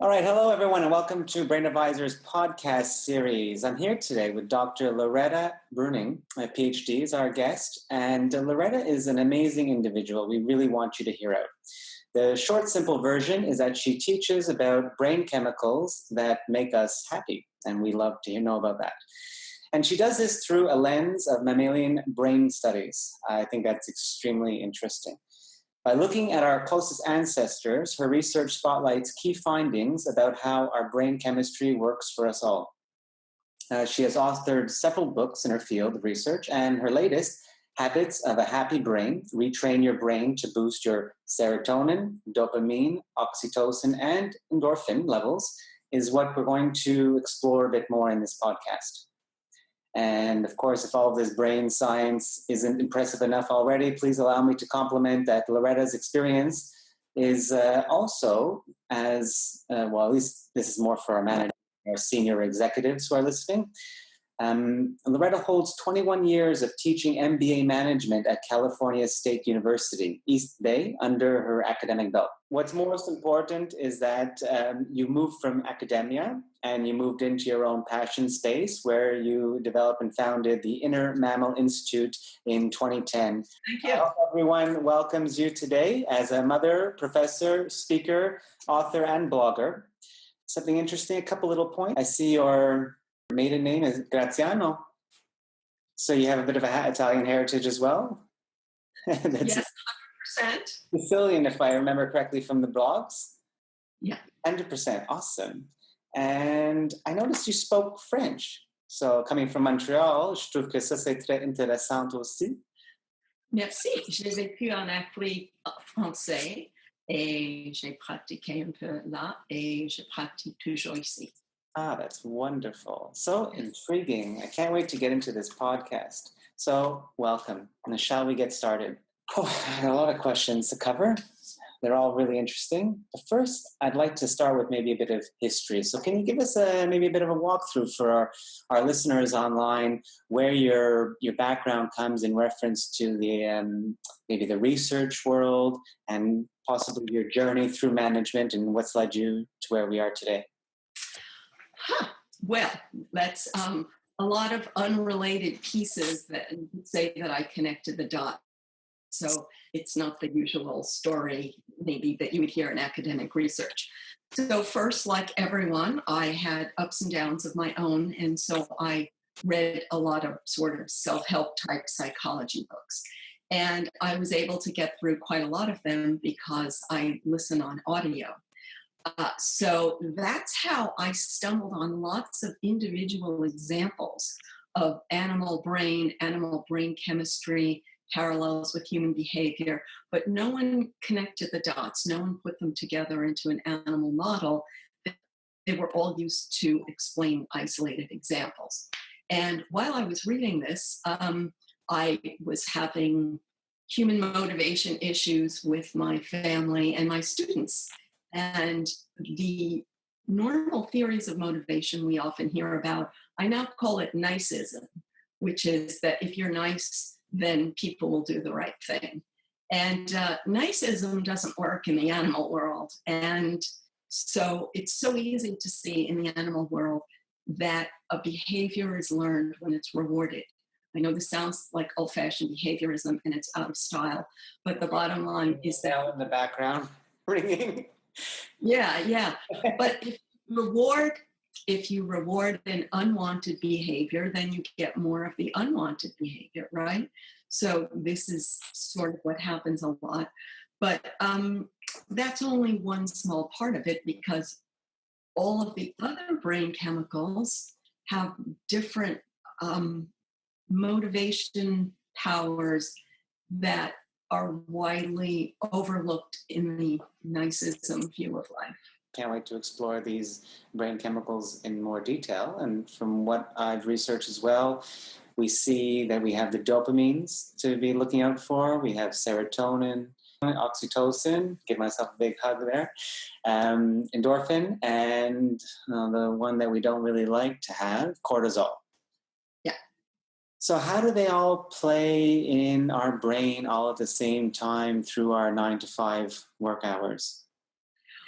All right. Hello, everyone, and welcome to BrainAdvisor's podcast series. I'm here today with Dr. Loretta Breuning, a PhD, is our guest. And Loretta is an amazing individual we really want you to hear out. The short, simple version is that she teaches about brain chemicals that make us happy, and we love to know about that. And she does this through a lens of mammalian brain studies. I think that's extremely interesting. By looking at our closest ancestors, her research spotlights key findings about how our brain chemistry works for us all. She has authored several books in her field of research, and her latest, Habits of a Happy Brain, Retrain Your Brain to Boost Your Serotonin, Dopamine, Oxytocin, and Endorphin levels, is what we're going to explore a bit more in this podcast. And of course, if all of this brain science isn't impressive enough already, please allow me to compliment that Loretta's experience is also as, well, at least this is more for our managers, our senior executives who are listening. Loretta holds 21 years of teaching MBA management at California State University, East Bay, under her academic belt. What's most important is that you moved from academia and you moved into your own passion space where you developed and founded the Inner Mammal Institute in 2010. Thank you. I hope everyone welcomes you today as a mother, professor, speaker, author, and blogger. Something interesting, a couple little points. I see your maiden name is Graziano. So you have a bit of an Italian heritage as well? That's yes, 100%. Sicilian, if I remember correctly from the blogs? Yeah. 100%. Awesome. And I noticed you spoke French. So coming from Montréal, je trouve que ça c'est très intéressant aussi. Merci. J'ai vécu en Afrique français et j'ai pratiqué un peu là et je pratique toujours ici. Ah, that's wonderful. So intriguing. I can't wait to get into this podcast. So welcome. Now, shall we get started? Oh, I have a lot of questions to cover. They're all really interesting. But first, I'd like to start with maybe a bit of history. So can you give us maybe a bit of a walkthrough for our listeners online, where your background comes in reference to the maybe the research world and possibly your journey through management and what's led you to where we are today? Well, that's a lot of unrelated pieces that say that I connected the dots. So it's not the usual story maybe that you would hear in academic research. So first, like everyone, I had ups and downs of my own. And so I read a lot of sort of self-help type psychology books. And I was able to get through quite a lot of them because I listen on audio. So that's how I stumbled on lots of individual examples of animal brain chemistry, parallels with human behavior, but no one connected the dots. No one put them together into an animal model. They were all used to explain isolated examples. And while I was reading this, I was having human motivation issues with my family and my students. And the normal theories of motivation we often hear about, I now call it niceism, which is that if you're nice, then people will do the right thing. And niceism doesn't work in the animal world. And so it's so easy to see in the animal world that a behavior is learned when it's rewarded. I know this sounds like old-fashioned behaviorism and it's out of style, but the bottom line is that... Now in the background, ringing. Yeah. But if you reward an unwanted behavior, then you get more of the unwanted behavior, right? So this is sort of what happens a lot. But that's only one small part of it, because all of the other brain chemicals have different motivation powers that are widely overlooked in the niceism view of life. Can't wait to explore these brain chemicals in more detail. And from what I've researched as well, we see that we have the dopamines to be looking out for. We have serotonin, oxytocin, give myself a big hug there, endorphin, and the one that we don't really like to have, cortisol. Yeah. So how do they all play in our brain all at the same time through our 9 to 5 work hours?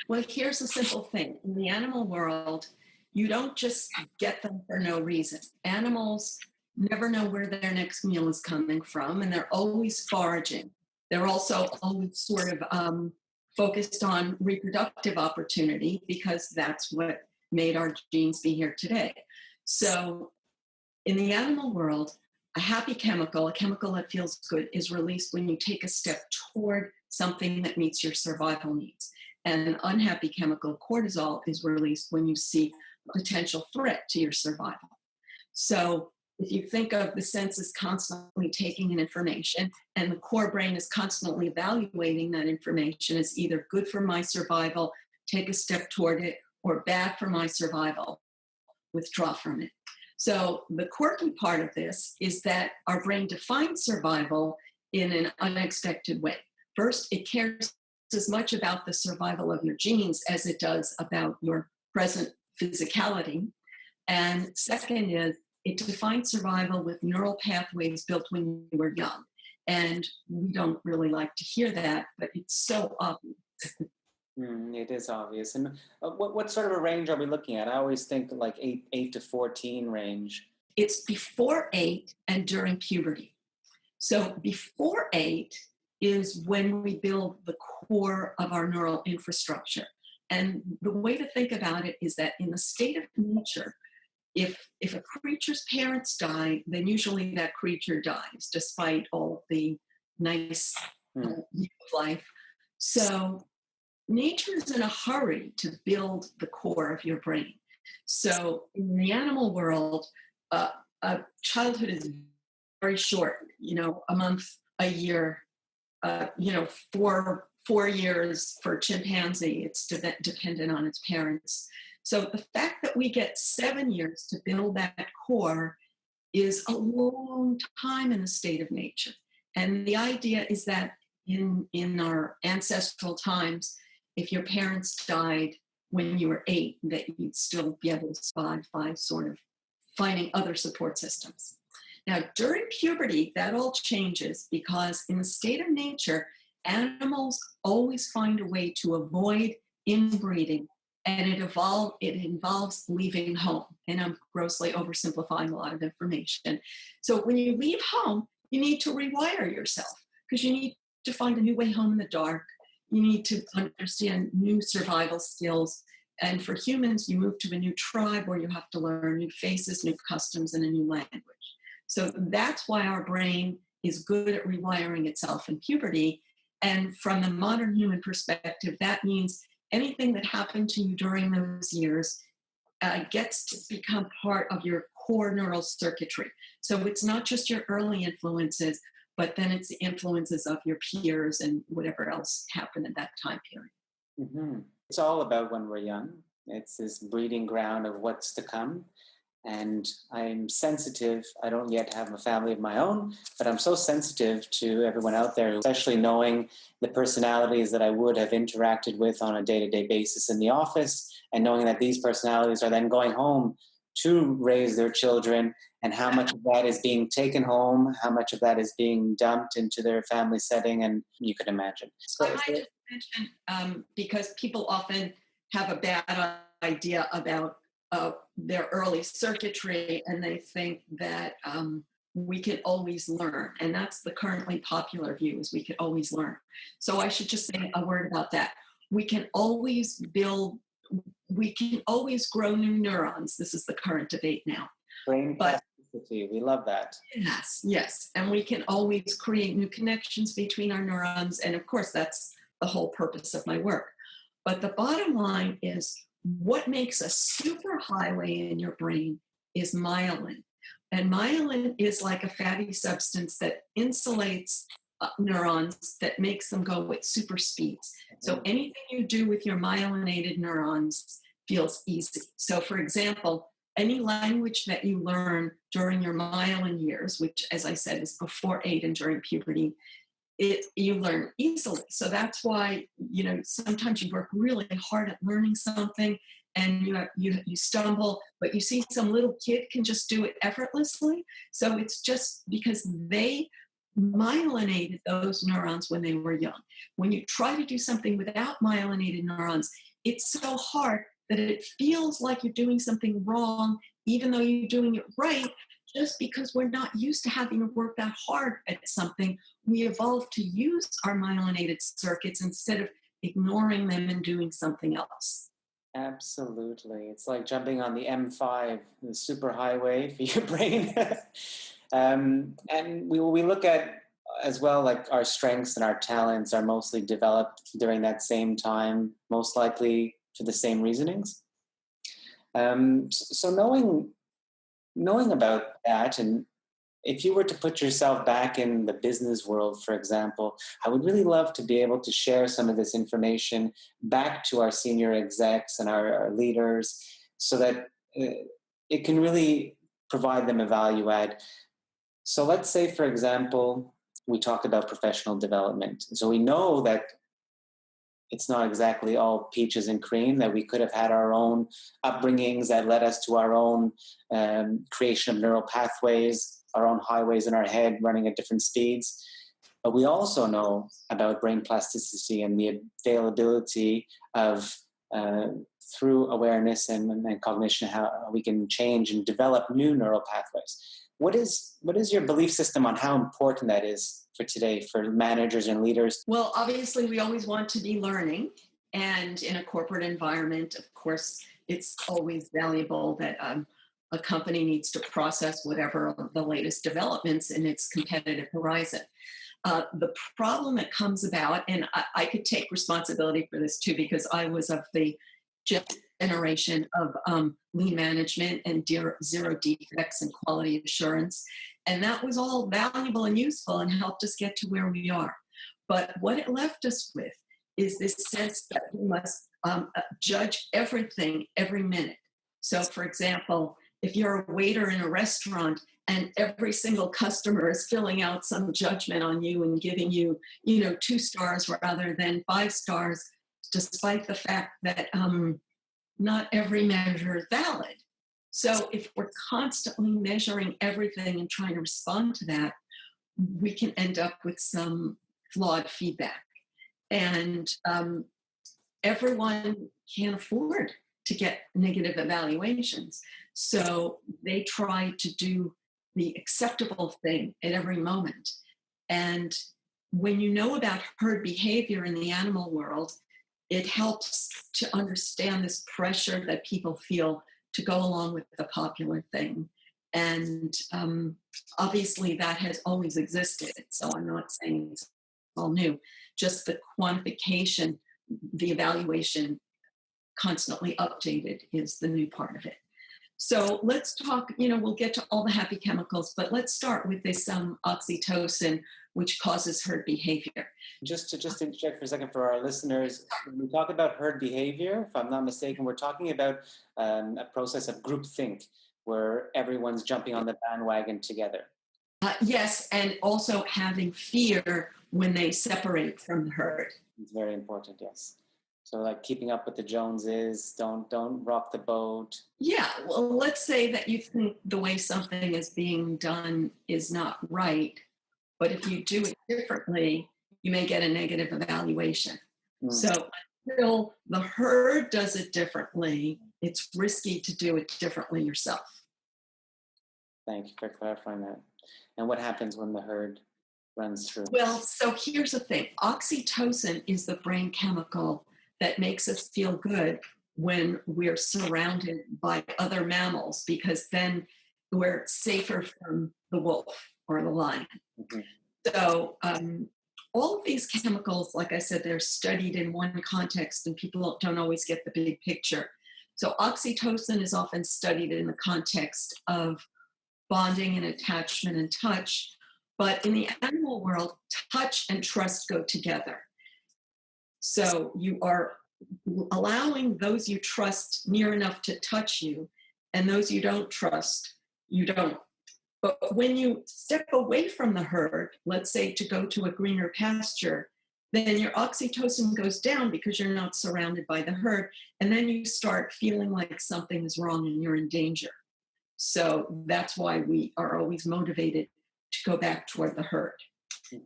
Well, here's a simple thing. In the animal world, you don't just get them for no reason. Animals never know where their next meal is coming from, and they're always foraging. They're also always sort of focused on reproductive opportunity because that's what made our genes be here today. So in the animal world, a happy chemical, a chemical that feels good, is released when you take a step toward something that meets your survival needs. And an unhappy chemical, cortisol, is released when you see a potential threat to your survival. So if you think of the senses constantly taking in information and the core brain is constantly evaluating that information as either good for my survival, take a step toward it, or bad for my survival, withdraw from it. So the quirky part of this is that our brain defines survival in an unexpected way. First, it cares as much about the survival of your genes as it does about your present physicality. And second is it defines survival with neural pathways built when you were young. And we don't really like to hear that, but it's so obvious. It is obvious. And what sort of a range are we looking at? I always think like 8 to 14 range. It's before 8 and during puberty. So before 8 is when we build the core of our neural infrastructure. And the way to think about it is that in the state of nature, if a creature's parents die, then usually that creature dies, despite all the nice life. So nature is in a hurry to build the core of your brain. So in the animal world, a childhood is very short, a month, a year, 4 years for a chimpanzee. It's dependent on its parents. So the fact that we get 7 years to build that core is a long time in the state of nature. And the idea is that in our ancestral times, if your parents died when you were 8, that you'd still be able to survive by sort of finding other support systems. Now, during puberty, that all changes because in the state of nature, animals always find a way to avoid inbreeding, and it involves leaving home. And I'm grossly oversimplifying a lot of information. So when you leave home, you need to rewire yourself because you need to find a new way home in the dark. You need to understand new survival skills. And for humans, you move to a new tribe where you have to learn new faces, new customs, and a new language. So that's why our brain is good at rewiring itself in puberty. And from the modern human perspective, that means anything that happened to you during those years gets to become part of your core neural circuitry. So it's not just your early influences, but then it's the influences of your peers and whatever else happened in that time period. Mm-hmm. It's all about when we're young. It's this breeding ground of what's to come. And I'm sensitive. I don't yet have a family of my own, but I'm so sensitive to everyone out there, especially knowing the personalities that I would have interacted with on a day-to-day basis in the office, and knowing that these personalities are then going home to raise their children, and how much of that is being taken home, how much of that is being dumped into their family setting, and you can imagine. So I might just mention, because people often have a bad idea about their early circuitry, and they think that we can always learn. And that's the currently popular view, is we can always learn. So I should just say a word about that. We can always grow new neurons. This is the current debate now. BrainAdvizor, we love that. Yes. And we can always create new connections between our neurons. And of course, that's the whole purpose of my work. But the bottom line is, what makes a superhighway in your brain is myelin. And myelin is like a fatty substance that insulates neurons, that makes them go at super speeds. So anything you do with your myelinated neurons feels easy. So for example, any language that you learn during your myelin years, which as I said is before 8 and during puberty, you learn easily. So that's why, sometimes you work really hard at learning something and you stumble, but you see some little kid can just do it effortlessly. So it's just because they myelinated those neurons when they were young. When you try to do something without myelinated neurons, it's so hard that it feels like you're doing something wrong, even though you're doing it right, just because we're not used to having to work that hard at something. We evolved to use our myelinated circuits instead of ignoring them and doing something else. Absolutely. It's like jumping on the M5, the super highway for your brain. And we look at as well, like our strengths and our talents are mostly developed during that same time, most likely for the same reasonings. So knowing about that, and if you were to put yourself back in the business world, for example, I would really love to be able to share some of this information back to our senior execs and our leaders so that it can really provide them a value add. So let's say, for example, we talk about professional development. So we know that it's not exactly all peaches and cream, that we could have had our own upbringings that led us to our own creation of neural pathways, our own highways in our head running at different speeds. But we also know about brain plasticity and the availability of, through awareness and cognition, how we can change and develop new neural pathways. What is your belief system on how important that is for today, for managers and leaders? Well, obviously, we always want to be learning. And in a corporate environment, of course, it's always valuable that a company needs to process whatever the latest developments in its competitive horizon. The problem that comes about, and I could take responsibility for this too, because I was of the generation of lean management and zero defects and quality assurance. And that was all valuable and useful and helped us get to where we are. But what it left us with is this sense that we must judge everything every minute. So, for example, if you're a waiter in a restaurant and every single customer is filling out some judgment on you and giving you, 2 stars rather than 5 stars, despite the fact that not every measure is valid. So if we're constantly measuring everything and trying to respond to that, we can end up with some flawed feedback. And everyone can't afford to get negative evaluations. So they try to do the acceptable thing at every moment. And when you know about herd behavior in the animal world, it helps to understand this pressure that people feel to go along with the popular thing. And obviously that has always existed. So I'm not saying it's all new, just the quantification, the evaluation constantly updated is the new part of it. So let's talk, we'll get to all the happy chemicals, but let's start with this oxytocin, which causes herd behavior. Just to interject for a second for our listeners, when we talk about herd behavior, if I'm not mistaken, we're talking about a process of groupthink, where everyone's jumping on the bandwagon together. Yes, and also having fear when they separate from the herd. It's very important, yes. So like keeping up with the Joneses, don't rock the boat. Yeah, well, let's say that you think the way something is being done is not right, but if you do it differently, you may get a negative evaluation. So until the herd does it differently, it's risky to do it differently yourself. Thank you for clarifying that. And what happens when the herd runs through? Well, so here's the thing. Oxytocin is the brain chemical that makes us feel good when we're surrounded by other mammals, because then we're safer from the wolf or the lion. Mm-hmm. So all of these chemicals, like I said, they're studied in one context and people don't always get the big picture. So oxytocin is often studied in the context of bonding and attachment and touch. But in the animal world, touch and trust go together. So you are allowing those you trust near enough to touch you, and those you don't trust, you don't. But when you step away from the herd, let's say to go to a greener pasture, then your oxytocin goes down because you're not surrounded by the herd, and then you start feeling like something is wrong and you're in danger. So that's why we are always motivated to go back toward the herd.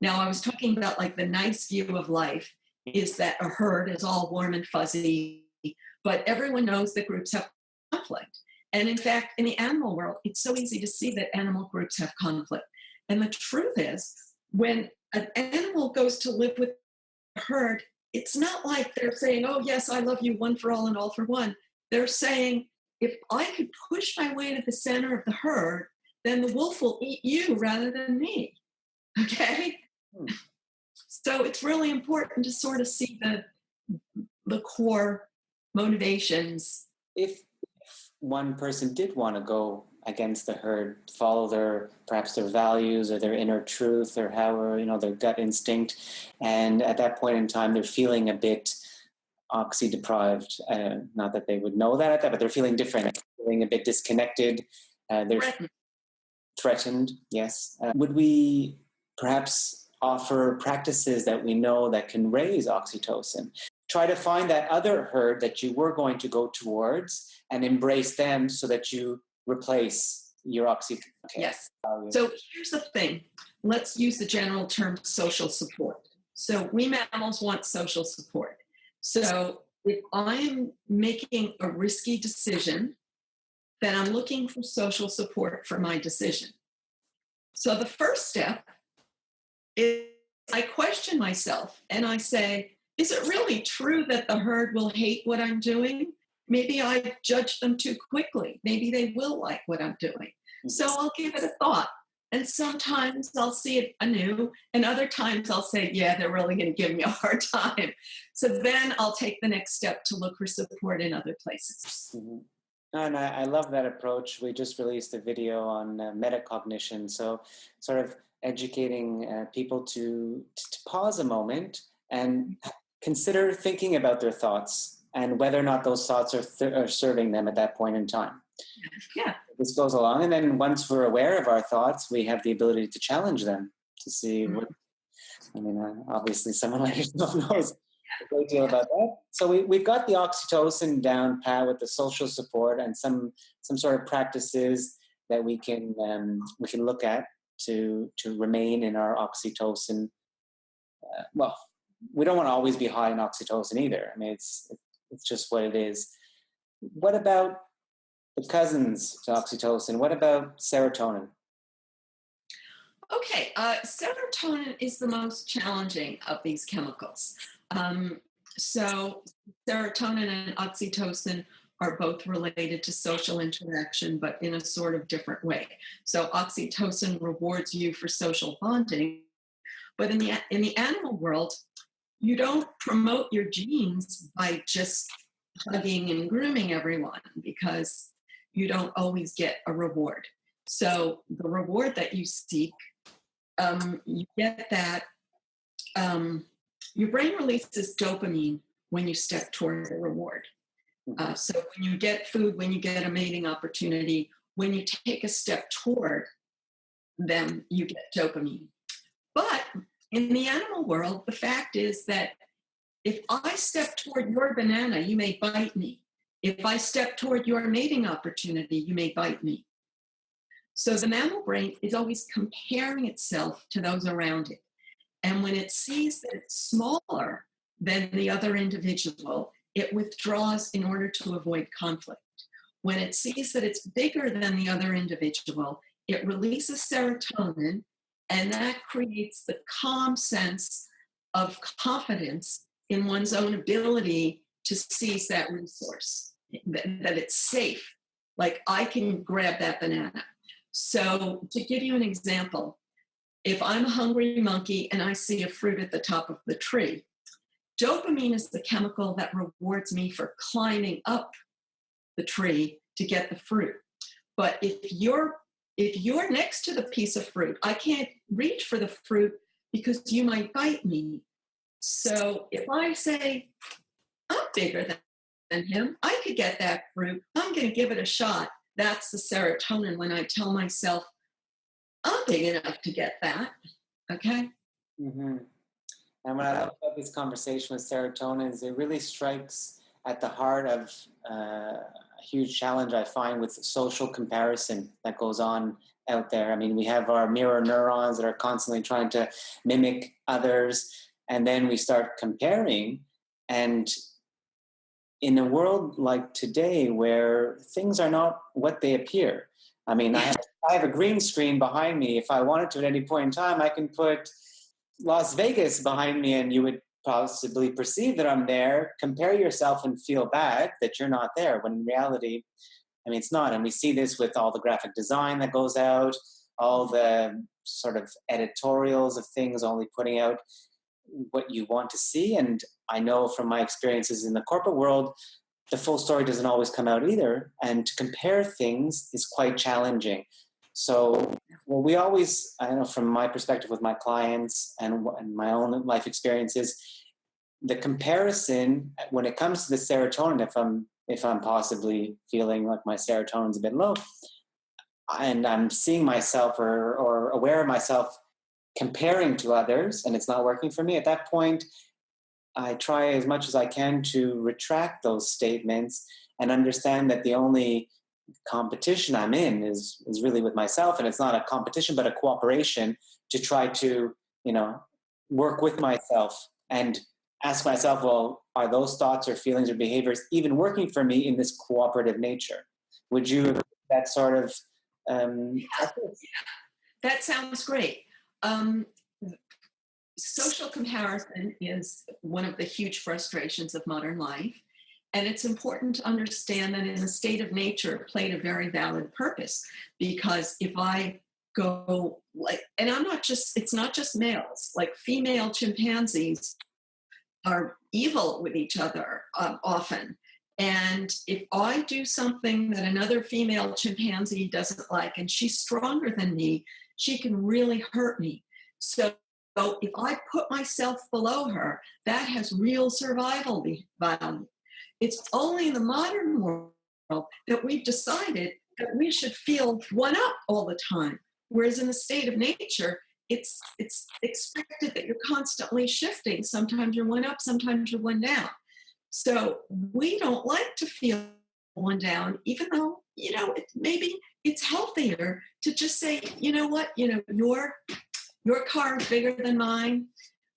Now, I was talking about like the nice view of life is that a herd is all warm and fuzzy, but everyone knows that groups have conflict. And in fact, in the animal world, it's so easy to see that animal groups have conflict. And the truth is, when an animal goes to live with a herd, it's not like they're saying, oh, yes, I love you, one for all and all for one. They're saying, if I could push my way to the center of the herd, then the wolf will eat you rather than me. Okay? So it's really important to sort of see the core motivations. If one person did want to go against the herd, follow perhaps their values or their inner truth or however, their gut instinct, and at that point in time they're feeling a bit oxy deprived, not that they would know that, but they're feeling different, feeling a bit disconnected, they're threatened, yes. Would we perhaps offer practices that we know that can raise oxytocin? Try to find that other herd that you were going to go towards and embrace them so that you replace your oxytocin. Okay. Yes. So here's the thing. Let's use the general term social support. So we mammals want social support. So if I'm making a risky decision, then I'm looking for social support for my decision. So the first step is I question myself and I say, is it really true that the herd will hate what I'm doing? Maybe I judged them too quickly. Maybe they will like what I'm doing. So I'll give it a thought. And sometimes I'll see it anew, and other times I'll say, yeah, they're really going to give me a hard time. So then I'll take the next step to look for support in other places. Mm-hmm. And I love that approach. We just released a video on metacognition. So sort of educating people to pause a moment and consider thinking about their thoughts and whether or not those thoughts are serving them at that point in time. Yeah. This goes along, and then once we're aware of our thoughts, we have the ability to challenge them to see what. Obviously, someone like yourself knows a great deal about that. So we've got the oxytocin down pat with the social support and some sort of practices that we can look at to remain in our oxytocin. Well, we don't want to always be high in oxytocin either. I mean, it's just what it is. What about the cousins to oxytocin? What about serotonin? Okay, serotonin is the most challenging of these chemicals. So serotonin and oxytocin are both related to social interaction, but in a sort of different way. So oxytocin rewards you for social bonding, but in the animal world, you don't promote your genes by just hugging and grooming everyone, because you don't always get a reward. So the reward that you seek, you get that. Your brain releases dopamine when you step toward a reward. So when you get food, when you get a mating opportunity, when you take a step toward them, you get dopamine. But in the animal world, the fact is that if I step toward your banana, you may bite me. If I step toward your mating opportunity, you may bite me. So the mammal brain is always comparing itself to those around it. And when it sees that it's smaller than the other individual, it withdraws in order to avoid conflict. When it sees that it's bigger than the other individual, it releases serotonin, and that creates the calm sense of confidence in one's own ability to seize that resource, that it's safe. Like, I can grab that banana. So to give you an example, if I'm a hungry monkey and I see a fruit at the top of the tree, dopamine is the chemical that rewards me for climbing up the tree to get the fruit. But if you're next to the piece of fruit, I can't reach for the fruit because you might bite me. So if I say, I'm bigger than him, I could get that fruit, I'm going to give it a shot. That's the serotonin when I tell myself, I'm big enough to get that. Okay? Mm-hmm. And what I love about this conversation with serotonin is it really strikes at the heart of a huge challenge I find with social comparison that goes on out there. I mean, we have our mirror neurons that are constantly trying to mimic others, and then we start comparing, and in a world like today where things are not what they appear. I mean, I have a green screen behind me. If I wanted to at any point in time, I can put Las Vegas behind me and you would possibly perceive that I'm there, compare yourself and feel bad that you're not there, when in reality, I mean, it's not. And we see this with all the graphic design that goes out, all the sort of editorials of things only putting out what you want to see. And I know from my experiences in the corporate world, the full story doesn't always come out either. And to compare things is quite challenging. So, well, we always, I know from my perspective with my clients and my own life experiences, the comparison when it comes to the serotonin, if I'm possibly feeling like my serotonin's a bit low, and I'm seeing myself or aware of myself comparing to others, and it's not working for me, at that point, I try as much as I can to retract those statements and understand that the only competition I'm in is really with myself, and it's not a competition but a cooperation to try to, work with myself and ask myself, well, are those thoughts or feelings or behaviors even working for me in this cooperative nature? Would you agree with that sort of that sounds great. Social comparison is one of the huge frustrations of modern life. And it's important to understand that in a state of nature, it played a very valid purpose. Because if I go and it's not just males, like female chimpanzees are evil with each other often. And if I do something that another female chimpanzee doesn't like, and she's stronger than me, she can really hurt me. So if I put myself below her, that has real survival value. It's only in the modern world that we've decided that we should feel one up all the time. Whereas in the state of nature, it's expected that you're constantly shifting. Sometimes you're one up, sometimes you're one down. So we don't like to feel one down, even though, maybe it's healthier to just say, you know what, your car is bigger than mine.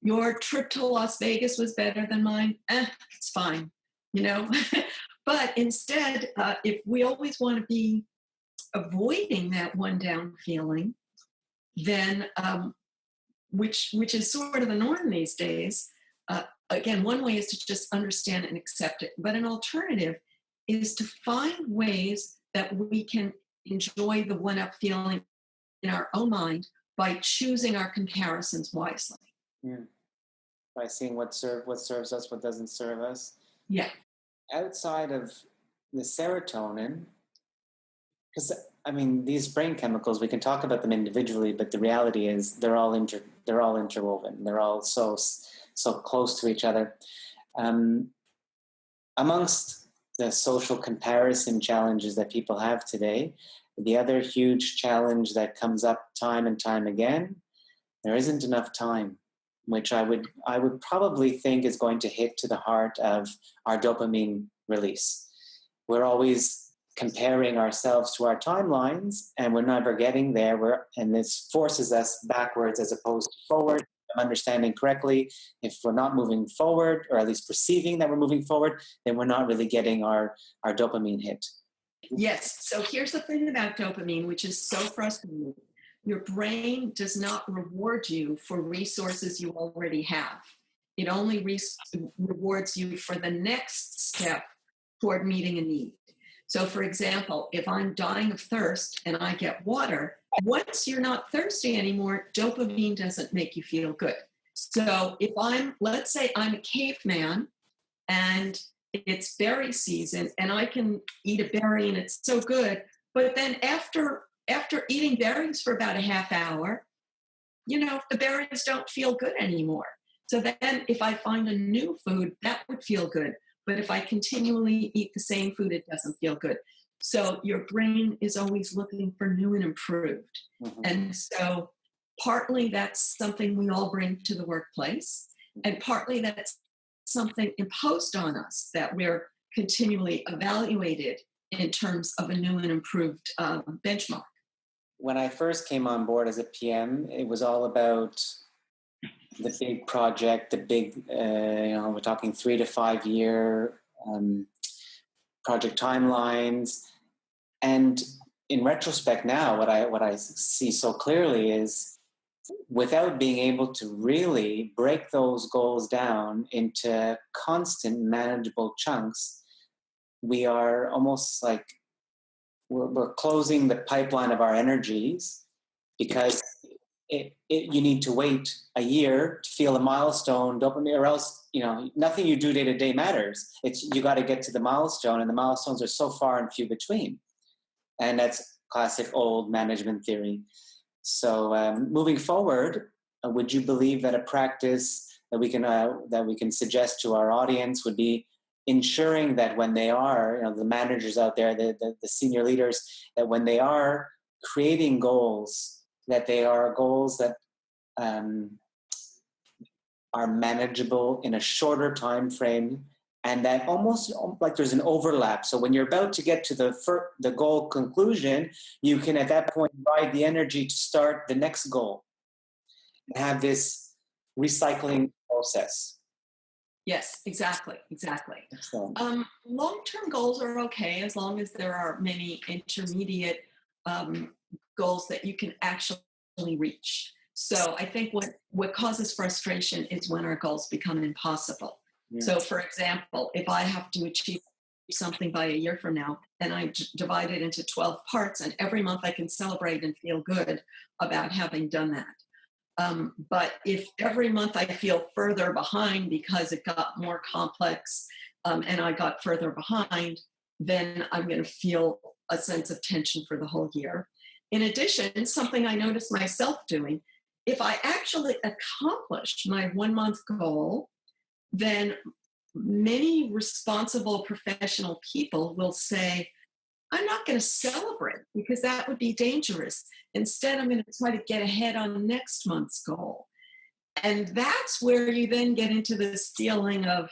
Your trip to Las Vegas was better than mine. It's fine, But instead, if we always want to be avoiding that one down feeling, then which is sort of the norm these days. Again, one way is to just understand and accept it, but an alternative is to find ways that we can enjoy the one-up feeling in our own mind by choosing our comparisons wisely. By seeing what serves us, what doesn't serve us. Yeah. Outside of the serotonin, because these brain chemicals, we can talk about them individually, but the reality is they're all interwoven. They're all so close to each other. Amongst the social comparison challenges that people have today, the other huge challenge that comes up time and time again, there isn't enough time, which I would probably think is going to hit to the heart of our dopamine release. We're always comparing ourselves to our timelines, and we're never getting there. And this forces us backwards as opposed to forward. I'm understanding correctly, if we're not moving forward, or at least perceiving that we're moving forward, then we're not really getting our dopamine hit. Yes. So here's the thing about dopamine, which is so frustrating. Your brain does not reward you for resources you already have. It only rewards you for the next step toward meeting a need. So, for example, if I'm dying of thirst and I get water, once you're not thirsty anymore, dopamine doesn't make you feel good. So if let's say I'm a caveman and it's berry season and I can eat a berry and it's so good, but then after eating berries for about a half hour, the berries don't feel good anymore. So then if I find a new food, that would feel good. But if I continually eat the same food, it doesn't feel good. So your brain is always looking for new and improved. Mm-hmm. And so partly that's something we all bring to the workplace, and partly that's something imposed on us that we're continually evaluated in terms of a new and improved benchmark. When I first came on board as a PM, it was all about the big project, the big, we're talking 3 to 5 year project timelines. And in retrospect now, what I see so clearly is, without being able to really break those goals down into constant manageable chunks, we are almost like we're closing the pipeline of our energies, because you need to wait a year to feel a milestone dopamine, or else, nothing you do day to day matters. You got to get to the milestone, and the milestones are so far and few between. And that's classic old management theory. So moving forward, would you believe that a practice that we can suggest to our audience would be ensuring that when they are, the managers out there, the senior leaders, that when they are creating goals, that they are goals that are manageable in a shorter time frame, and that almost like there's an overlap. So when you're about to get to the goal conclusion, you can at that point provide the energy to start the next goal and have this recycling process. Yes, exactly. Excellent. Long-term goals are okay as long as there are many intermediate goals that you can actually reach. So I think what causes frustration is when our goals become impossible. Yeah. So for example, if I have to achieve something by a year from now, and I divide it into 12 parts, and every month I can celebrate and feel good about having done that. But if every month I feel further behind because it got more complex and I got further behind, then I'm going to feel a sense of tension for the whole year. In addition, something I noticed myself doing, if I actually accomplished my 1 month goal, then many responsible professional people will say, I'm not going to celebrate because that would be dangerous. Instead, I'm going to try to get ahead on next month's goal. And that's where you then get into this feeling of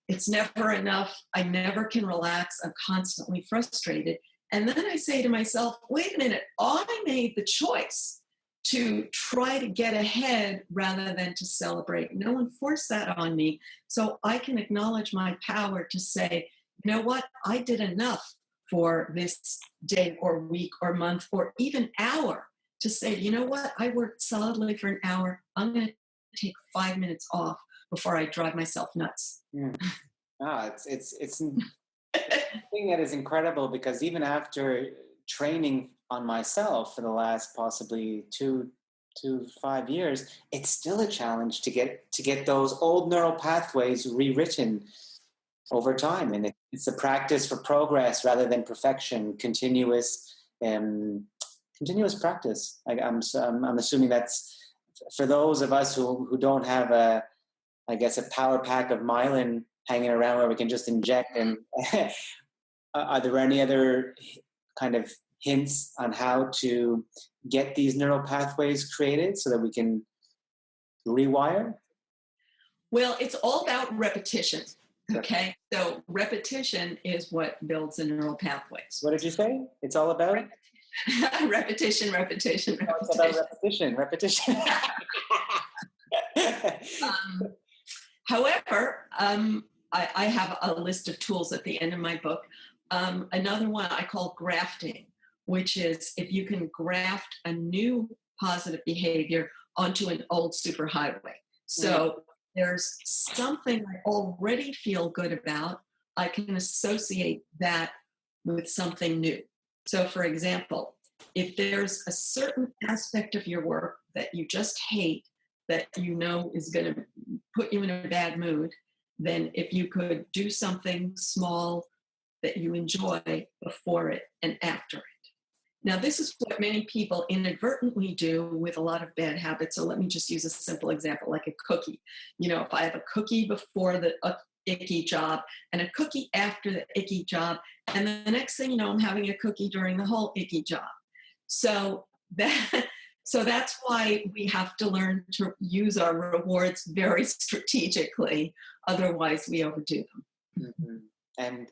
it's never enough. I never can relax. I'm constantly frustrated. And then I say to myself, wait a minute, I made the choice to try to get ahead rather than to celebrate. No one forced that on me. So I can acknowledge my power to say, you know what, I did enough for this day or week or month or even hour to say, you know what, I worked solidly for an hour. I'm going to take 5 minutes off before I drive myself nuts. Yeah. It's thing that is incredible, because even after training on myself for the last possibly 2 to 5 years, it's still a challenge to get those old neural pathways rewritten over time. And it's a practice for progress rather than perfection. Continuous practice. I'm assuming that's for those of us who don't have a power pack of myelin hanging around where we can just inject. And are there any other kind of hints on how to get these neural pathways created so that we can rewire? Well, it's all about repetition. Okay, so repetition is what builds the neural pathways. What did you say? It's all about repetition. Oh, it's about repetition. However, I have a list of tools at the end of my book. Another one I call grafting, which is if you can graft a new positive behavior onto an old superhighway. So there's something I already feel good about. I can associate that with something new. So for example, if there's a certain aspect of your work that you just hate, that you know is going to put you in a bad mood, then if you could do something small that you enjoy before it and after it. Now, this is what many people inadvertently do with a lot of bad habits. So let me just use a simple example, like a cookie. You know, if I have a cookie before the icky job and a cookie after the icky job, and then the next thing you know, I'm having a cookie during the whole icky job. So that's why we have to learn to use our rewards very strategically. Otherwise, we overdo them. Mm-hmm. And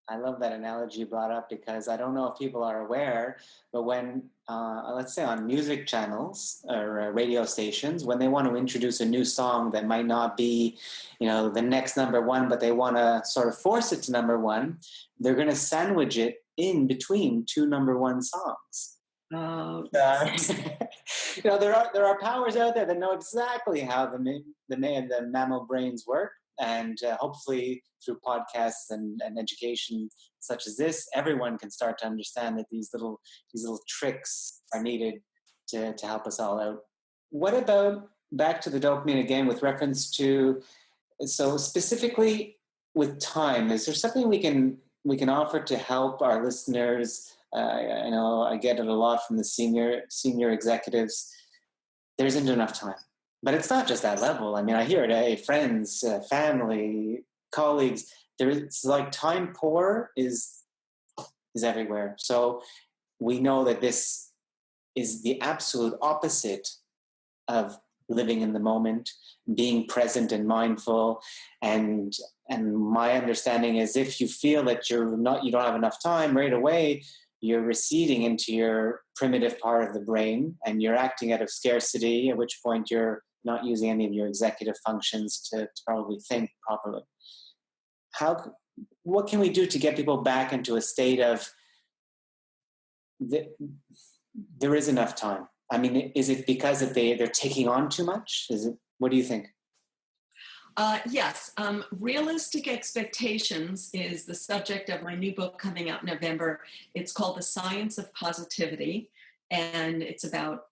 I love that analogy you brought up because I don't know if people are aware, but when, let's say on music channels or radio stations, when they want to introduce a new song that might not be, the next number one, but they want to sort of force it to number one, they're going to sandwich it in between two number one songs. There are powers out there that know exactly how the mammal brains work. And hopefully through podcasts and education such as this, everyone can start to understand that these little tricks are needed to help us all out. What about back to the dopamine again with reference to, so specifically with time, is there something we can offer to help our listeners? I know I get it a lot from the senior executives. There isn't enough time. But it's not just that level. I mean, I hear it, friends, family, colleagues. It's like time poor is everywhere. So we know that this is the absolute opposite of living in the moment, being present and mindful. And my understanding is if you feel that you don't have enough time right away, you're receding into your primitive part of the brain and you're acting out of scarcity, at which point you're not using any of your executive functions to probably think properly. What can we do to get people back into a state of there is enough time? I mean, is it because that they're taking on too much? What do you think? Yes. Realistic expectations is the subject of my new book coming out in November. It's called The Science of Positivity, and it's about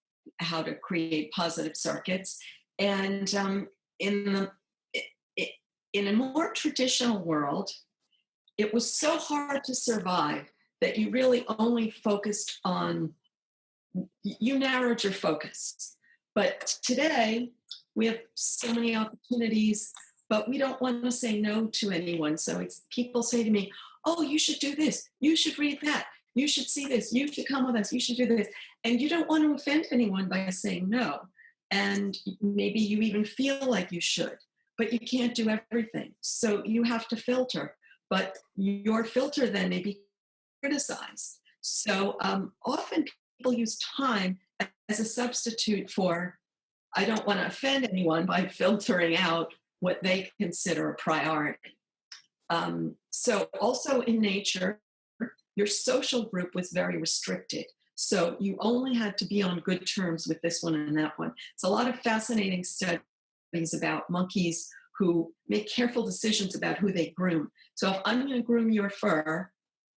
how to create positive circuits. And in a more traditional world, it was so hard to survive that you really only focused on, you narrowed your focus. But today, we have so many opportunities, but we don't want to say no to anyone. So people say to me, oh, you should do this. You should read that. You should see this. You should come with us. You should do this. And you don't want to offend anyone by saying no. And maybe you even feel like you should, but you can't do everything. So you have to filter. But your filter then may be criticized. So often people use time as a substitute for, I don't want to offend anyone by filtering out what they consider a priority. So also in nature, your social group was very restricted. So you only had to be on good terms with this one and that one. It's a lot of fascinating studies about monkeys who make careful decisions about who they groom. So if I'm going to groom your fur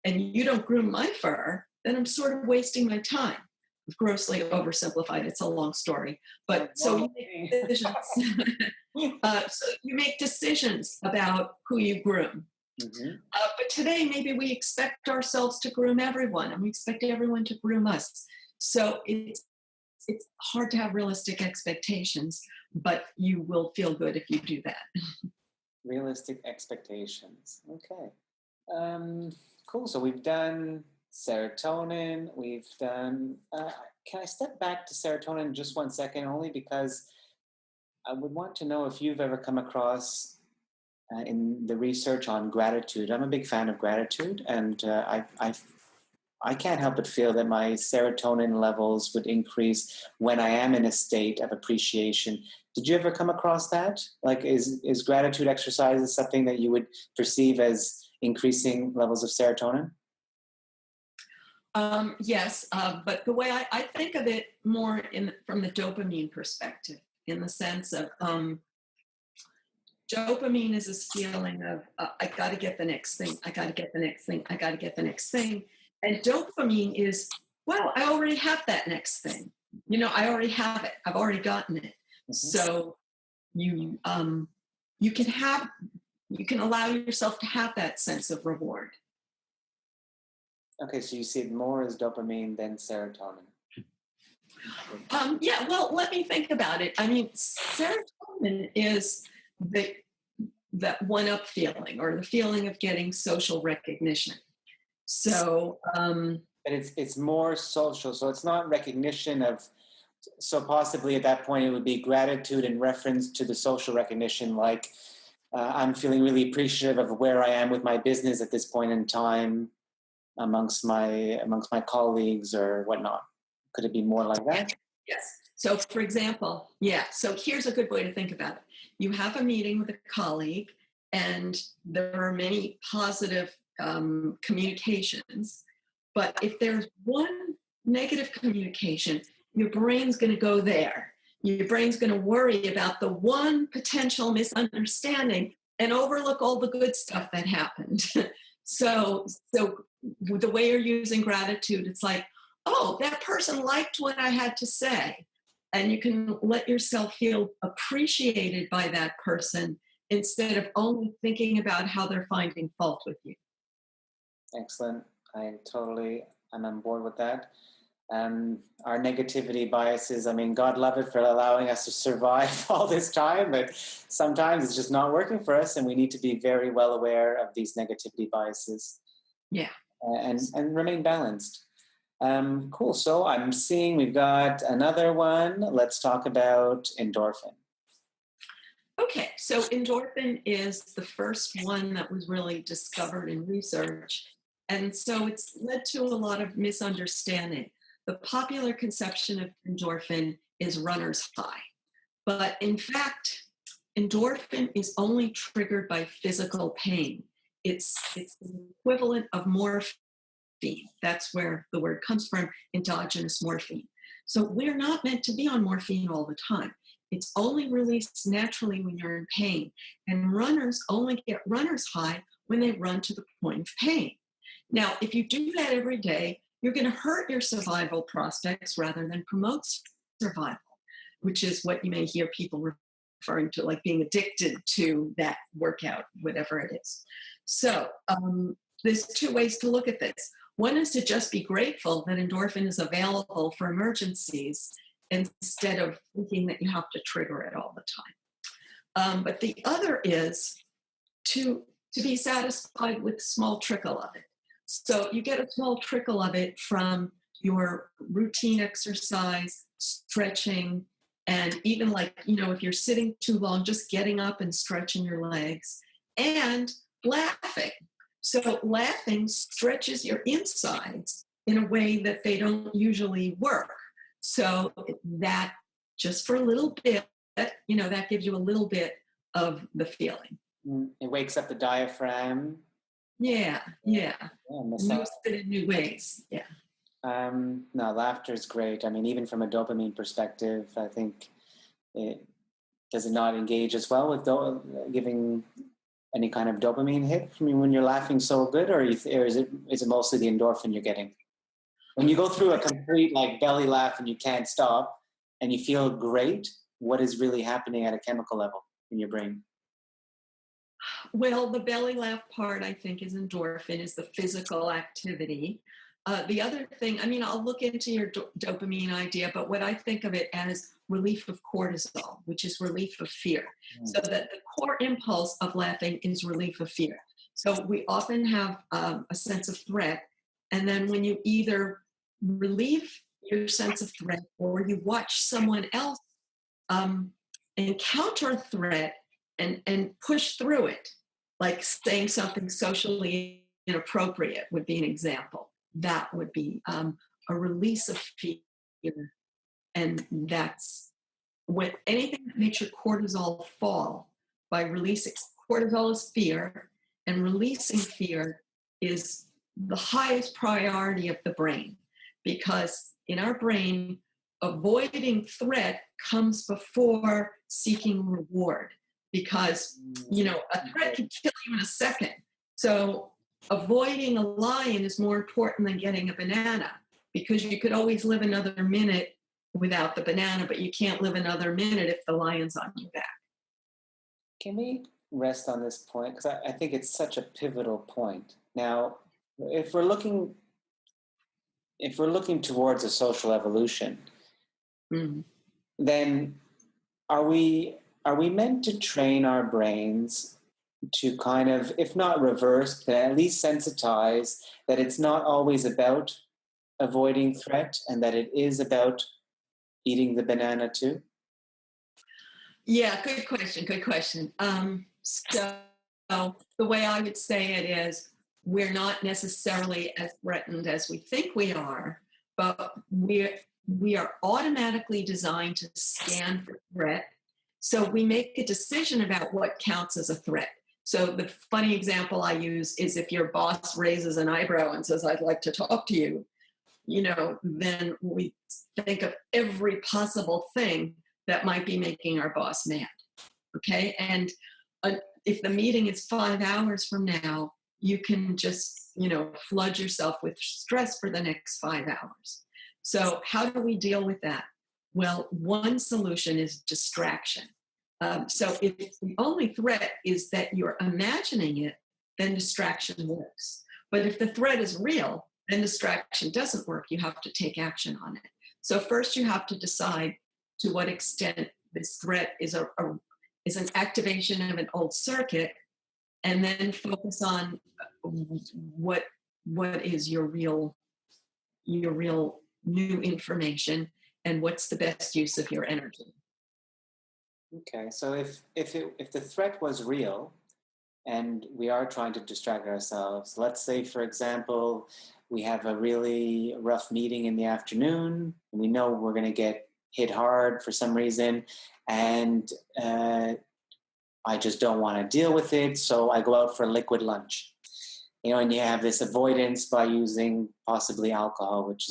and you don't groom my fur, then I'm sort of wasting my time. Grossly oversimplified, it's a long story. But so you make decisions. So you make decisions about who you groom. Mm-hmm. But today, maybe we expect ourselves to groom everyone, and we expect everyone to groom us. So it's hard to have realistic expectations, but you will feel good if you do that. Realistic expectations. Okay. Cool. So we've done serotonin. We've done... can I step back to serotonin just 1 second, only because I would want to know if you've ever come across in the research on gratitude. I'm a big fan of gratitude, and I can't help but feel that my serotonin levels would increase when I am in a state of appreciation. Did you ever come across that? Like, is gratitude exercises something that you would perceive as increasing levels of serotonin? Yes, but the way I think of it more from the dopamine perspective, in the sense of dopamine is this feeling of, I got to get the next thing, I got to get the next thing, I got to get the next thing. And dopamine is, well, I already have that next thing. I already have it. I've already gotten it. Mm-hmm. So you can allow yourself to have that sense of reward. Okay, so you see it more as dopamine than serotonin. Yeah, well, let me think about it. I mean, serotonin is that one-up feeling, or the feeling of getting social recognition. So, but it's more social. So it's not recognition of. So possibly at that point it would be gratitude in reference to the social recognition, like I'm feeling really appreciative of where I am with my business at this point in time amongst my colleagues or whatnot. Could it be more like that? Yes. So for example, so here's a good way to think about it. You have a meeting with a colleague and there are many positive communications, but if there's one negative communication, your brain's going to go there. Your brain's going to worry about the one potential misunderstanding and overlook all the good stuff that happened. So the way you're using gratitude, it's like, oh, that person liked what I had to say. And you can let yourself feel appreciated by that person instead of only thinking about how they're finding fault with you. Excellent. I'm on board with that. Our negativity biases, I mean, God love it for allowing us to survive all this time, but sometimes it's just not working for us, and we need to be very well aware of these negativity biases. Yeah. And remain balanced. Cool. So I'm seeing we've got another one. Let's talk about endorphin. Okay, so endorphin is the first one that was really discovered in research. And so it's led to a lot of misunderstanding. The popular conception of endorphin is runner's high. But in fact, endorphin is only triggered by physical pain. It's the equivalent of morphine. That's where the word comes from, endogenous morphine. So we're not meant to be on morphine all the time. It's only released naturally when you're in pain. And runners only get runner's high when they run to the point of pain. Now, if you do that every day, you're going to hurt your survival prospects rather than promote survival, which is what you may hear people referring to, like being addicted to that workout, whatever it is. So there's two ways to look at this. One is to just be grateful that endorphin is available for emergencies instead of thinking that you have to trigger it all the time. But the other is to be satisfied with a small trickle of it. So you get a small trickle of it from your routine exercise, stretching, and even if you're sitting too long, just getting up and stretching your legs, and laughing. So laughing stretches your insides in a way that they don't usually work. So that just for a little bit, that gives you a little bit of the feeling. It wakes up the diaphragm. Yeah. Use it in new ways. Yeah. No, laughter is great. I mean, even from a dopamine perspective, I think does it not engage as well with giving any kind of dopamine hit? I mean, when you're laughing so good, or is it mostly the endorphin you're getting? When you go through a complete belly laugh and you can't stop and you feel great, what is really happening at a chemical level in your brain? Well, the belly laugh part, I think, is endorphin, is the physical activity. The other thing, I'll look into your dopamine idea, but what I think of it as relief of cortisol, which is relief of fear. So that the core impulse of laughing is relief of fear. So we often have a sense of threat, and then when you either relieve your sense of threat or you watch someone else encounter a threat and push through it, like saying something socially inappropriate would be an example. That would be a release of fear. And that's when anything that makes your cortisol fall by releasing. Cortisol is fear, and releasing fear is the highest priority of the brain, because in our brain, avoiding threat comes before seeking reward, because a threat can kill you in a second. So avoiding a lion is more important than getting a banana, because you could always live another minute without the banana, but you can't live another minute if the lion's on your back. Can we rest on this point? Because I think it's such a pivotal point. Now, if we're looking towards a social evolution, then are we meant to train our brains to kind of, if not reverse, but at least sensitize that it's not always about avoiding threat and that it is about eating the banana too? Yeah, good question. So the way I would say it is we're not necessarily as threatened as we think we are, but we are automatically designed to scan for threat. So we make a decision about what counts as a threat. So the funny example I use is if your boss raises an eyebrow and says, I'd like to talk to you, then we think of every possible thing that might be making our boss mad. Okay. And if the meeting is 5 hours from now, you can just, flood yourself with stress for the next 5 hours. So how do we deal with that? Well, one solution is distraction. So if the only threat is that you're imagining it, then distraction works. But if the threat is real, then distraction doesn't work. You have to take action on it. So first you have to decide to what extent this threat is an activation of an old circuit, and then focus on what is your real new information and what's the best use of your energy. Okay, so if the threat was real and we are trying to distract ourselves, let's say, for example, we have a really rough meeting in the afternoon, and we know we're going to get hit hard for some reason, and I just don't want to deal with it, so I go out for a liquid lunch. And you have this avoidance by using possibly alcohol, which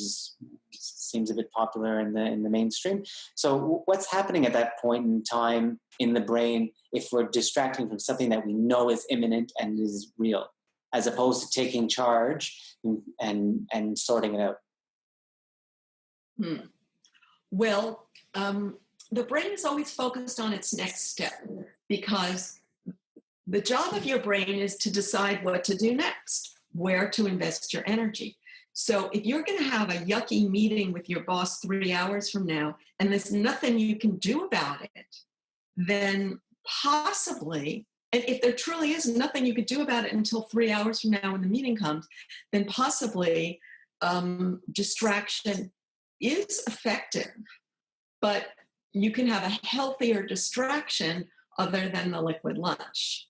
seems a bit popular in the mainstream. So what's happening at that point in time in the brain if we're distracting from something that we know is imminent and is real, as opposed to taking charge and sorting it out? Well, the brain is always focused on its next step, because the job of your brain is to decide what to do next, where to invest your energy. So if you're going to have a yucky meeting with your boss 3 hours from now, and there's nothing you can do about it, then possibly, and if there truly is nothing you could do about it until 3 hours from now when the meeting comes, then possibly distraction is effective, but you can have a healthier distraction other than the liquid lunch.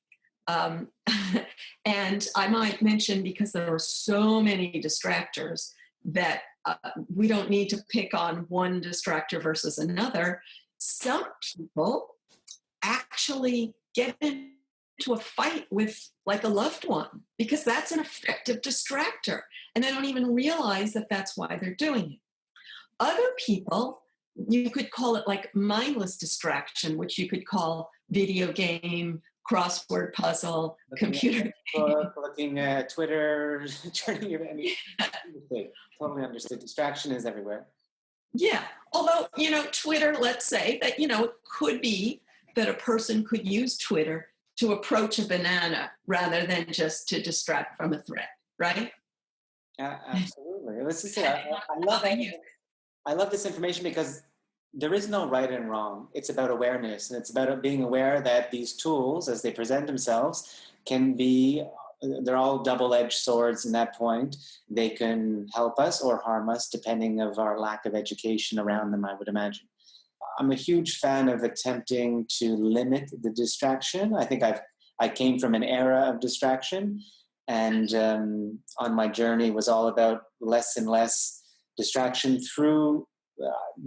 And I might mention, because there are so many distractors, that we don't need to pick on one distractor versus another. Some people actually get into a fight with like a loved one because that's an effective distractor, and they don't even realize that that's why they're doing it. Other people, you could call it like mindless distraction, which you could call video game, crossword puzzle, computer book, looking at Twitter, turning your totally understood. Distraction is everywhere. Yeah. Although, Twitter, let's say that, it could be that a person could use Twitter to approach a banana rather than just to distract from a threat, right? Absolutely. Let's just say I love this information because there is no right and wrong. It's about awareness, and it's about being aware that these tools, as they present themselves, they're all double-edged swords in that point. They can help us or harm us depending of our lack of education around them, I would imagine. I'm a huge fan of attempting to limit the distraction. I think I came from an era of distraction, and on my journey was all about less and less distraction through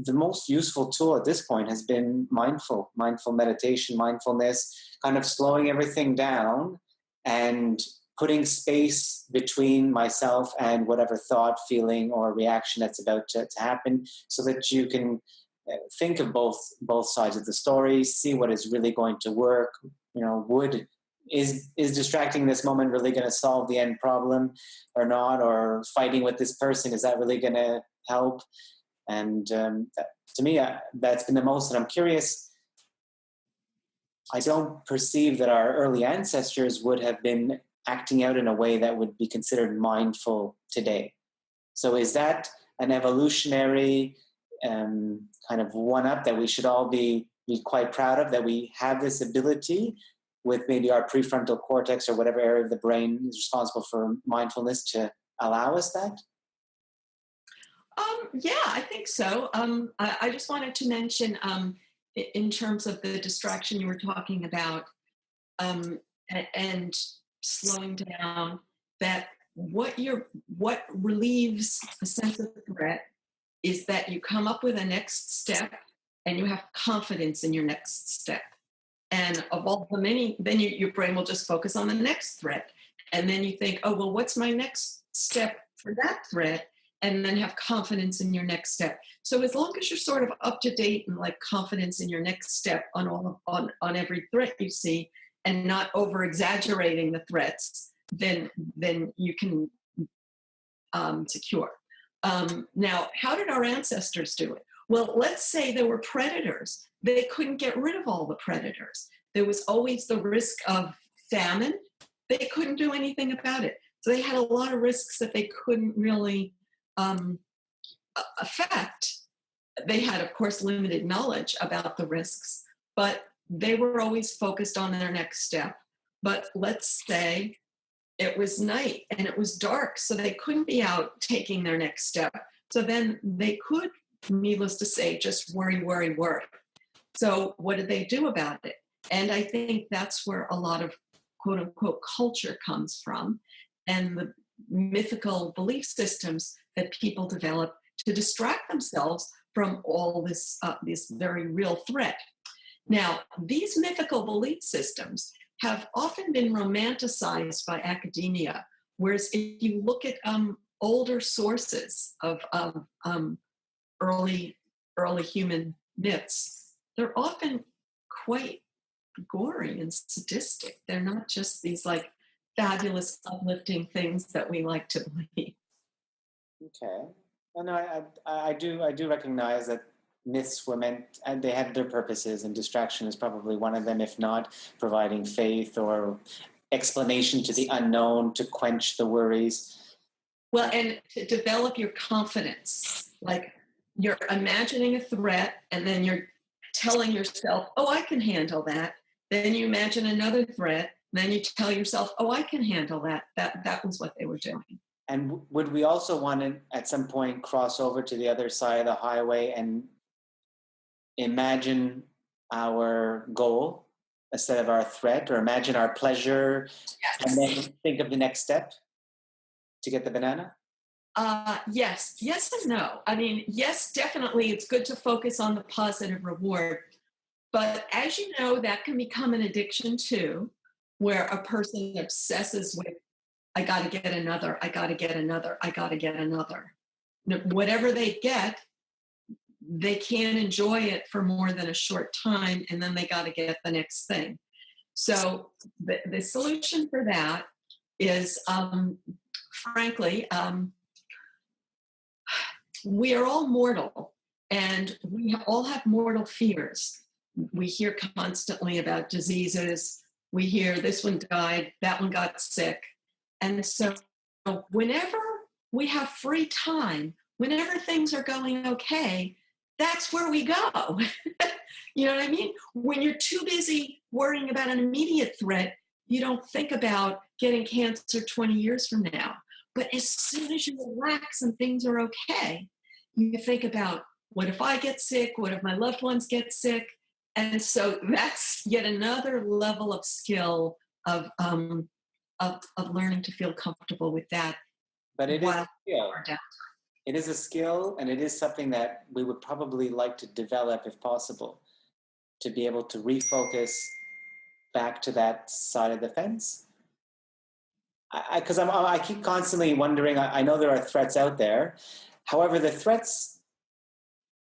the most useful tool at this point has been mindful meditation, mindfulness, kind of slowing everything down and putting space between myself and whatever thought, feeling, or reaction that's about to happen, so that you can think of both sides of the story, see what is really going to work. Is distracting this moment really going to solve the end problem or not? Or fighting with this person, is that really going to help? And to me, that's been the most. And I'm curious, I don't perceive that our early ancestors would have been acting out in a way that would be considered mindful today. So is that an evolutionary kind of one-up that we should all be quite proud of, that we have this ability with maybe our prefrontal cortex or whatever area of the brain is responsible for mindfulness to allow us that? Yeah, I think so. I just wanted to mention, in terms of the distraction you were talking about, and slowing down, that what relieves a sense of threat is that you come up with a next step and you have confidence in your next step. And of all the many, then your brain will just focus on the next threat. And then you think, oh, well, what's my next step for that threat? And then have confidence in your next step. So as long as you're sort of up to date and like confidence in your next step on every threat you see, and not over exaggerating the threats, then you can secure. Now, how did our ancestors do it? Well, let's say there were predators. They couldn't get rid of all the predators. There was always the risk of famine. They couldn't do anything about it. So they had a lot of risks that they couldn't really affect. They had, of course, limited knowledge about the risks, but they were always focused on their next step. But let's say it was night and it was dark, so they couldn't be out taking their next step. So then they could, needless to say, just worry. So what did they do about it? And I think that's where a lot of quote unquote culture comes from, and the mythical belief systems that people develop to distract themselves from all this very real threat. Now, these mythical belief systems have often been romanticized by academia, whereas if you look at older sources of early human myths, they're often quite gory and sadistic. They're not just these like fabulous, uplifting things that we like to believe. Okay. Well, no, I do recognize that myths were meant, and they had their purposes, and distraction is probably one of them, if not providing faith or explanation to the unknown to quench the worries. Well, and to develop your confidence, like you're imagining a threat and then you're telling yourself, oh, I can handle that. Then you imagine another threat, then you tell yourself, oh, I can handle that. That was what they were doing. And would we also want to, at some point, cross over to the other side of the highway and imagine our goal instead of our threat, or imagine our pleasure, yes, and then think of the next step to get the banana? Yes and no. I mean, yes, definitely it's good to focus on the positive reward. But as you know, that can become an addiction too, where a person obsesses with, I got to get another, I got to get another, I got to get another. Whatever they get, they can't enjoy it for more than a short time, and then they got to get the next thing. So the solution for that is, frankly, we are all mortal, and we all have mortal fears. We hear constantly about diseases. We hear this one died, that one got sick. And so whenever we have free time, whenever things are going okay, that's where we go. You know what I mean? When you're too busy worrying about an immediate threat, you don't think about getting cancer 20 years from now. But as soon as you relax and things are okay, you think about, what if I get sick? What if my loved ones get sick? And so that's yet another level of skill of learning to feel comfortable with that. But it is a skill. It is a skill, and it is something that we would probably like to develop if possible, to be able to refocus back to that side of the fence. Because I keep constantly wondering, I know there are threats out there. However, the threats,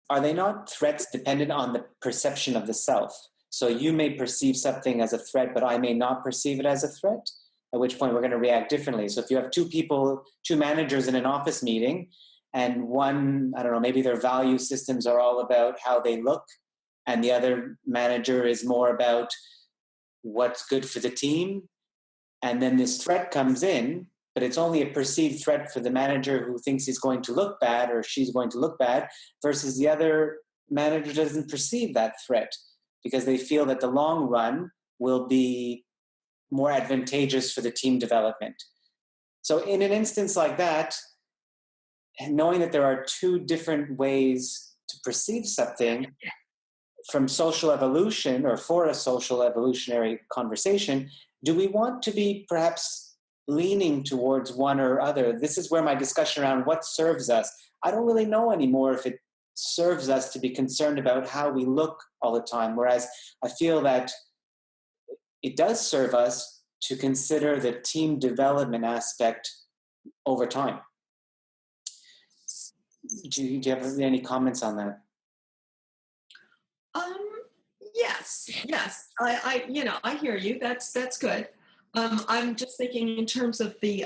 are they not threats dependent on the perception of the self? So you may perceive something as a threat, but I may not perceive it as a threat, at which point we're going to react differently. So if you have two managers in an office meeting, and one, I don't know, maybe their value systems are all about how they look, and the other manager is more about what's good for the team, and then this threat comes in, but it's only a perceived threat for the manager who thinks he's going to look bad or she's going to look bad, versus the other manager doesn't perceive that threat because they feel that the long run will be more advantageous for the team development. So in an instance like that, knowing that there are two different ways to perceive something, from social evolution, or for a social evolutionary conversation, do we want to be perhaps leaning towards one or other? This is where my discussion around what serves us. I don't really know anymore if it serves us to be concerned about how we look all the time, whereas I feel that it does serve us to consider the team development aspect over time. Do you have any comments on that? Yes. I hear you. That's good. I'm just thinking in terms of the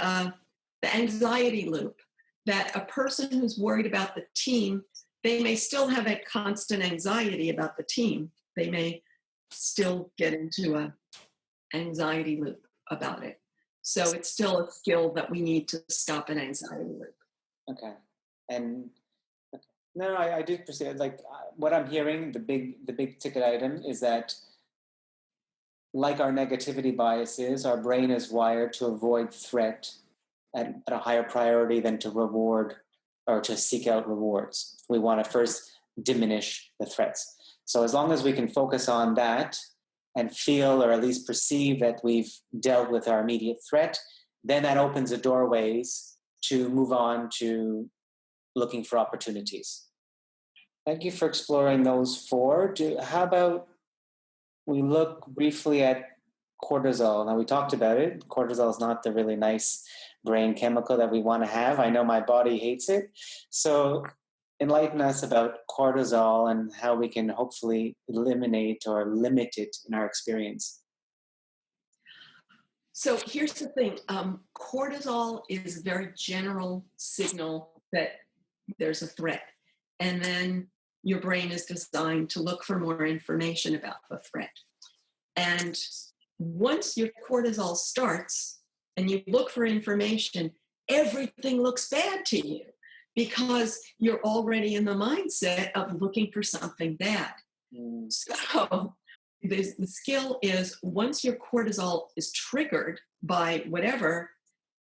anxiety loop, that a person who's worried about the team, they may still have a constant anxiety about the team. They may still get into a anxiety loop about it. So it's still a skill that we need to stop an anxiety loop. Okay. And no, I do perceive, like, what I'm hearing, the big ticket item is that, like our negativity biases, our brain is wired to avoid threat at a higher priority than to reward or to seek out rewards. We want to first diminish the threats. So as long as we can focus on that and feel, or at least perceive, that we've dealt with our immediate threat, then that opens the doorways to move on to looking for opportunities. Thank you for exploring those four. How about we look briefly at cortisol? Now, we talked about it. Cortisol is not the really nice brain chemical that we want to have. I know my body hates it. So enlighten us about cortisol and how we can hopefully eliminate or limit it in our experience. So here's the thing. Cortisol is a very general signal that there's a threat. And then your brain is designed to look for more information about the threat. And once your cortisol starts and you look for information, everything looks bad to you because you're already in the mindset of looking for something bad. So the skill is, once your cortisol is triggered by whatever,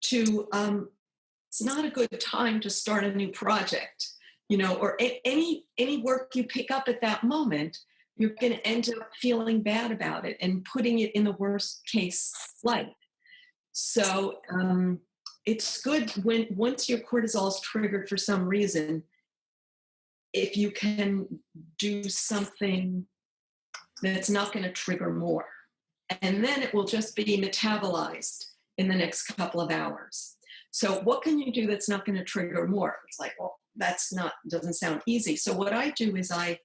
it's not a good time to start a new project, or any work you pick up at that moment. You're going to end up feeling bad about it and putting it in the worst case light. So it's good once your cortisol is triggered for some reason, if you can do something that's not going to trigger more. And then it will just be metabolized in the next couple of hours. So what can you do that's not going to trigger more? It's like, well, doesn't sound easy. So what I do is I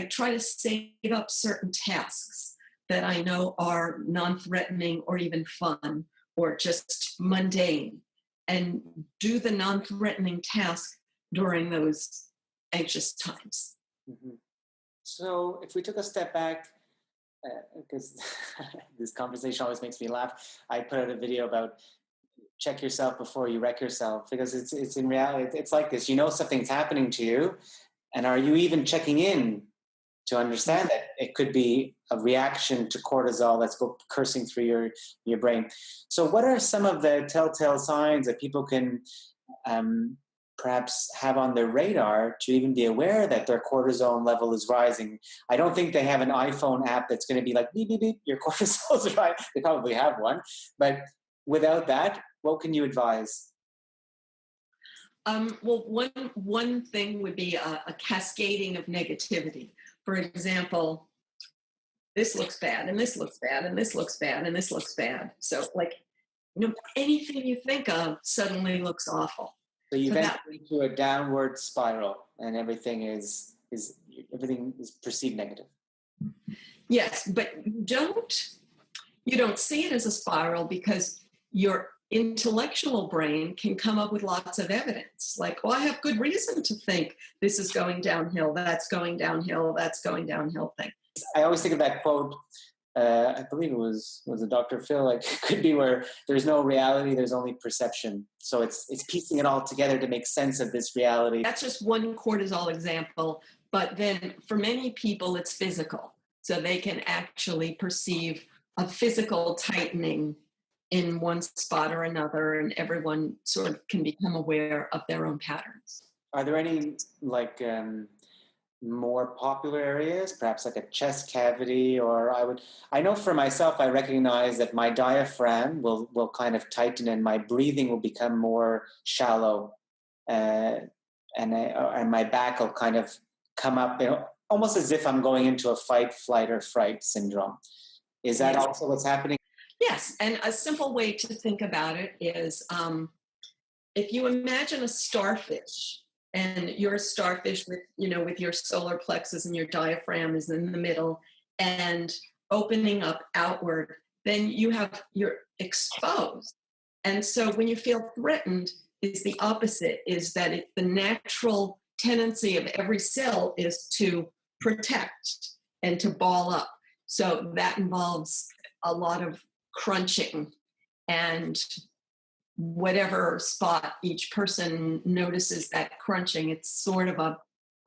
try to save up certain tasks that I know are non-threatening or even fun or just mundane, and do the non-threatening task during those anxious times. Mm-hmm. So if we took a step back, because this conversation always makes me laugh, I put out a video about check yourself before you wreck yourself, because it's in reality, it's like this. Something's happening to you, and are you even checking in to understand that it could be a reaction to cortisol that's coursing through your brain? So what are some of the telltale signs that people can perhaps have on their radar to even be aware that their cortisol level is rising? I don't think they have an iPhone app that's going to be like, beep, beep, beep, your cortisol is rising. They probably have one. But without that, what can you advise? Well, one thing would be a cascading of negativity. For example, this looks bad, and this looks bad, and this looks bad, and this looks bad. So anything you think of suddenly looks awful. So you then into a downward spiral, and everything is perceived negative. Yes, but you don't see it as a spiral, because your intellectual brain can come up with lots of evidence. Like, I have good reason to think this is going downhill, that's going downhill, that's going downhill thing. I always think of that quote, I believe it was a Dr. Phil, like, it could be where there's no reality, there's only perception. So it's piecing it all together to make sense of this reality. That's just one cortisol example, but then for many people it's physical. So they can actually perceive a physical tightening in one spot or another, and everyone sort of can become aware of their own patterns. Are there any more popular areas, perhaps like a chest cavity, or I know for myself, I recognize that my diaphragm will kind of tighten and my breathing will become more shallow, and my back will kind of come up, almost as if I'm going into a fight, flight, or fright syndrome. Is that also what's happening? Yes, and a simple way to think about it is if you imagine a starfish, and you're a starfish with your solar plexus and your diaphragm is in the middle and opening up outward, then you're exposed. And so when you feel threatened, is the opposite, is that the natural tendency of every cell is to protect and to ball up. So that involves a lot of crunching, and whatever spot each person notices that crunching, it's sort of a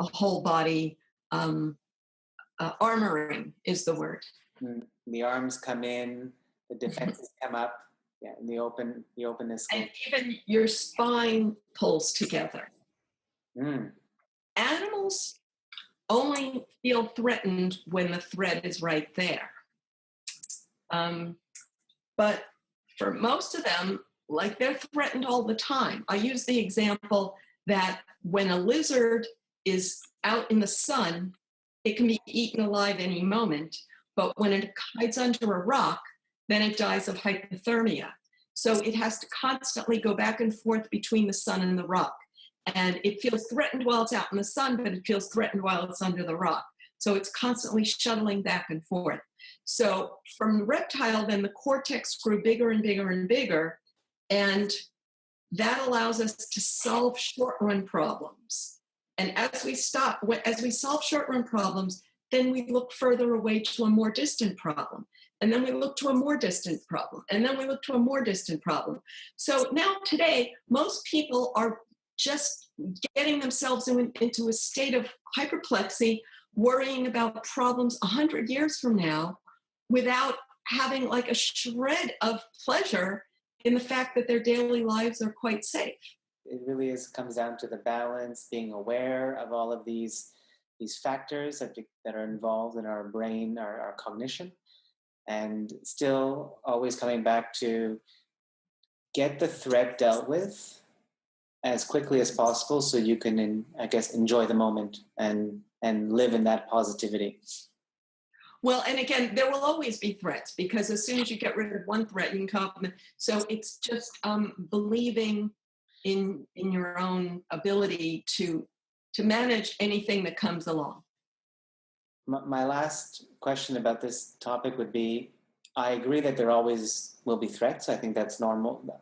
whole body armoring is the word. The arms come in, the defenses come up, and the openness. And even your spine pulls together. Animals only feel threatened when the threat is right there. But for most of them, like, they're threatened all the time. I use the example that when a lizard is out in the sun, it can be eaten alive any moment. But when it hides under a rock, then it dies of hypothermia. So it has to constantly go back and forth between the sun and the rock. And it feels threatened while it's out in the sun, but it feels threatened while it's under the rock. So it's constantly shuttling back and forth. So from the reptile, then the cortex grew bigger and bigger and bigger. And that allows us to solve short-run problems. And as we solve short-run problems, then we look further away to a more distant problem. And then we look to a more distant problem. And then we look to a more distant problem. So now today, most people are just getting themselves into a state of hyperplexy, worrying about problems 100 years from now without having like a shred of pleasure in the fact that their daily lives are quite safe. It really comes down to the balance, being aware of all of these factors that are involved in our brain, our cognition, and still always coming back to get the threat dealt with as quickly as possible so you can, enjoy the moment and live in that positivity. Well, and again, there will always be threats, because as soon as you get rid of one threat, you can come up. So it's just believing in your own ability to manage anything that comes along. My last question about this topic would be, I agree that there always will be threats. I think that's normal.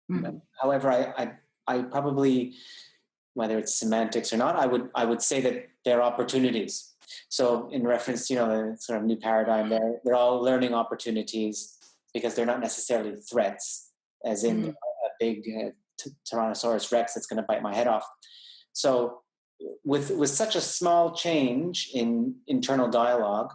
Mm-hmm. However, I probably, whether it's semantics or not, I would say that there are opportunities. So in reference to, the sort of new paradigm, they're all learning opportunities, because they're not necessarily threats, as in a big Tyrannosaurus Rex that's going to bite my head off. So with such a small change in internal dialogue,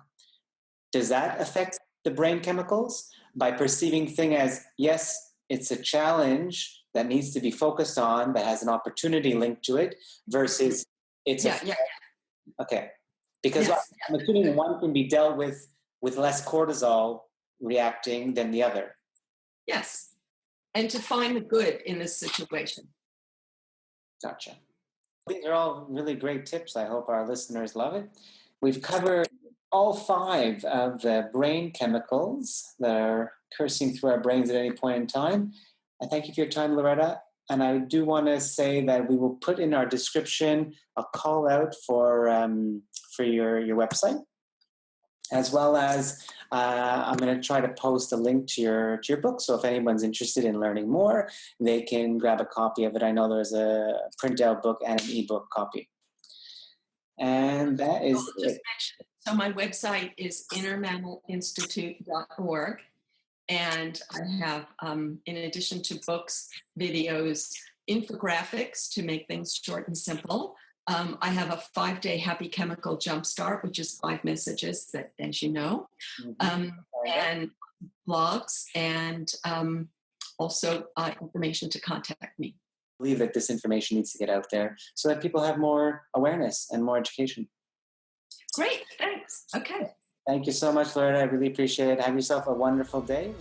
does that affect the brain chemicals by perceiving thing as, yes, it's a challenge that needs to be focused on, that has an opportunity linked to it, versus it's okay. Because I'm assuming one can be dealt with less cortisol reacting than the other. Yes. And to find the good in this situation. Gotcha. These are all really great tips. I hope our listeners love it. We've covered all 5 of the brain chemicals that are coursing through our brains at any point in time. I thank you for your time, Loretta. And I do want to say that we will put in our description a call out for your website, as well as I'm going to try to post a link to your book. So if anyone's interested in learning more, they can grab a copy of it. I know there's a printout book and an ebook copy. And that is it. So my website is innermammalinstitute.org. And I have, in addition to books, videos, infographics to make things short and simple. I have a 5-day happy chemical jumpstart, which is 5 messages that, as you know, and blogs, and also information to contact me. I believe that this information needs to get out there so that people have more awareness and more education. Great, thanks. Okay. Thank you so much, Loretta. I really appreciate it. Have yourself a wonderful day.